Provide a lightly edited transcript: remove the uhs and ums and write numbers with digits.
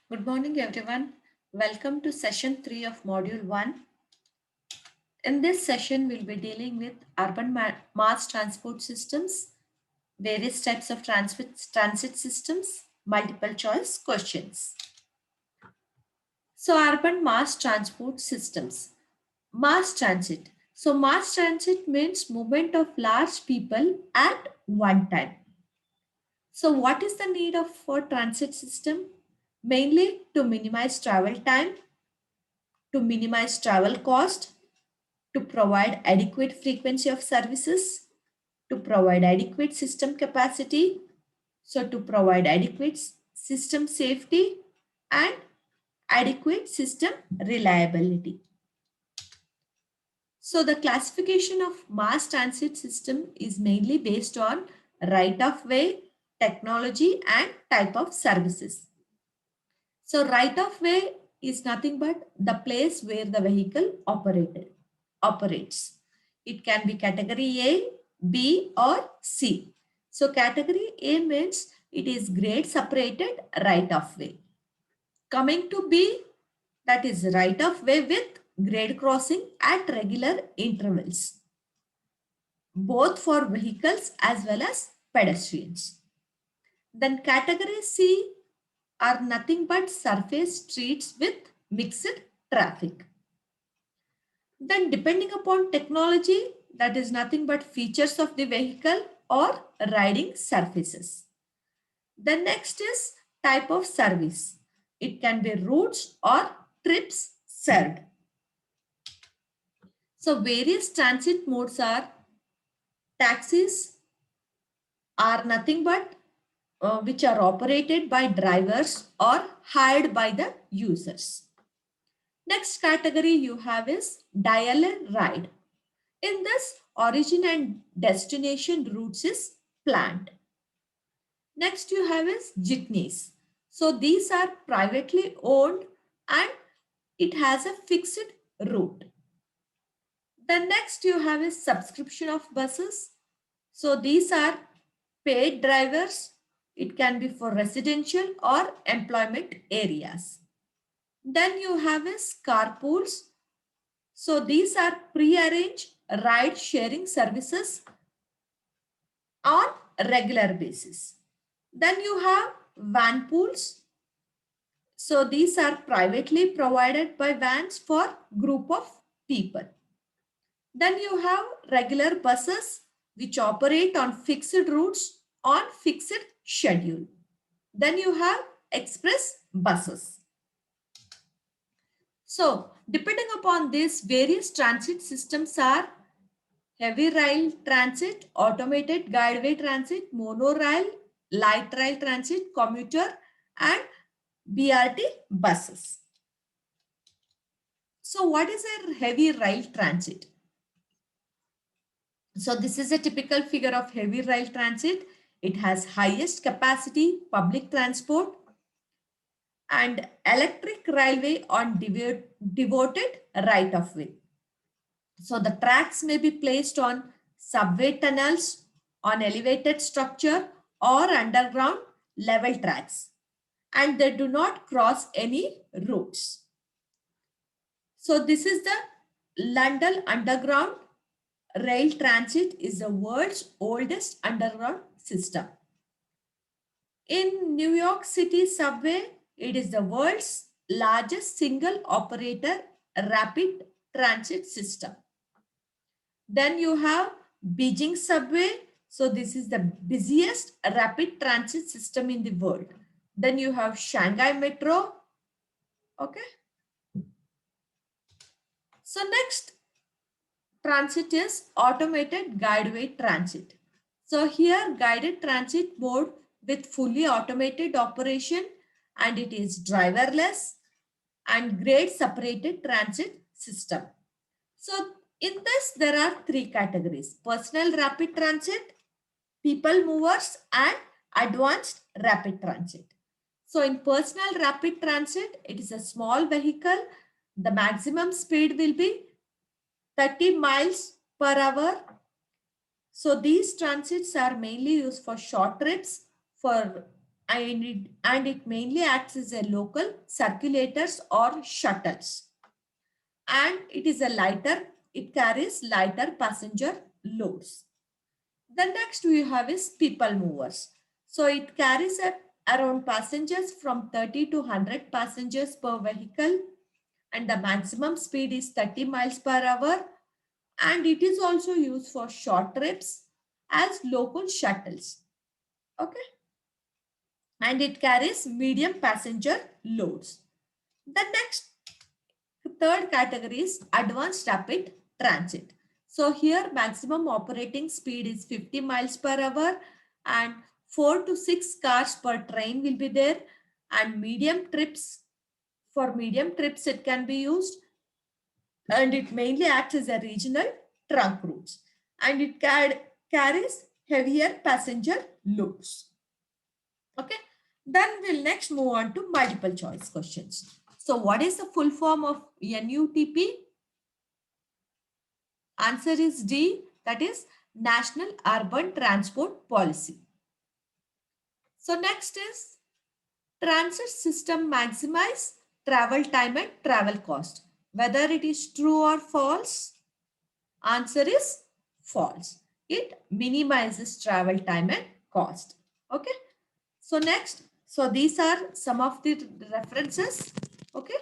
Good morning, everyone. Welcome to session 3 of module 1. In this session, we'll be dealing with urban mass transport systems, various types of transit systems, multiple choice questions. So, urban mass transport systems. Mass transit. So, mass transit means movement of large people at one time. So, what is the need of for transit system? Mainly to minimize travel time, to minimize travel cost, to provide adequate frequency of services, to provide adequate system capacity, so to provide adequate system safety and adequate system reliability. So the classification of mass transit system is mainly based on right of way, technology and type of services. So right of way is nothing but the place where the vehicle operates. It can be category A, B or C. So category A means it is grade separated right of way. Coming to B, that is right of way with grade crossing at regular intervals, both for vehicles as well as pedestrians. Then category C are nothing but surface streets with mixed traffic. Then depending upon technology, that is nothing but features of the vehicle or riding surfaces. The next is type of service. It can be routes or trips served. So various transit modes are taxis are nothing but which are operated by drivers or hired by the users. Next category you have is dial a ride. In this, origin and destination routes is planned. Next you have is jitneys. So these are privately owned and it has a fixed route. The next you have is subscription of buses. So these are paid drivers. It can be for residential or employment areas. Then you have is carpools. So these are pre-arranged ride sharing services on regular basis. Then you have van pools. So these are privately provided by vans for group of people. Then you have regular buses which operate on fixed routes on fixed schedule. Then you have express buses. So depending upon this, various transit systems are heavy rail transit, automated guideway transit, monorail, light rail transit, commuter and BRT buses. So what is a heavy rail transit? So this is a typical figure of heavy rail transit. It has highest capacity public transport and electric railway on devoted right of way. So the tracks may be placed on subway tunnels, on elevated structure or underground level tracks, and they do not cross any routes. So this is the London Underground Rail Transit is the world's oldest underground system. In New York City subway, it is the world's largest single operator rapid transit system. Then you have Beijing subway. So this is the busiest rapid transit system in the world. Then you have Shanghai Metro. Okay. So next transit is automated guideway transit. So here guided transit mode with fully automated operation and it is driverless and grade separated transit system. So in this there are three categories: personal rapid transit, people movers and advanced rapid transit. So in personal rapid transit, it is a small vehicle. The maximum speed will be 30 miles per hour. So these transits are mainly used for short trips, for and it mainly acts as a local circulators or shuttles. And it carries lighter passenger loads. The next we have is people movers. So it carries around passengers from 30 to 100 passengers per vehicle, and the maximum speed is 30 miles per hour, and it is also used for short trips as local shuttles. Okay, and it carries medium passenger loads. The next third category is advanced rapid transit. So here maximum operating speed is 50 miles per hour, and 4 to 6 cars per train will be there, and medium trips it can be used, and it mainly acts as a regional trunk routes, and it carries heavier passenger loads. Okay, then we'll next move on to multiple choice questions. So what is the full form of NUTP? Answer is D, that is National Urban Transport Policy. So next is transit system maximize travel time and travel cost. Whether it is true or false? Answer is false. It minimizes travel time and cost. Okay. So next, so these are some of the references. Okay.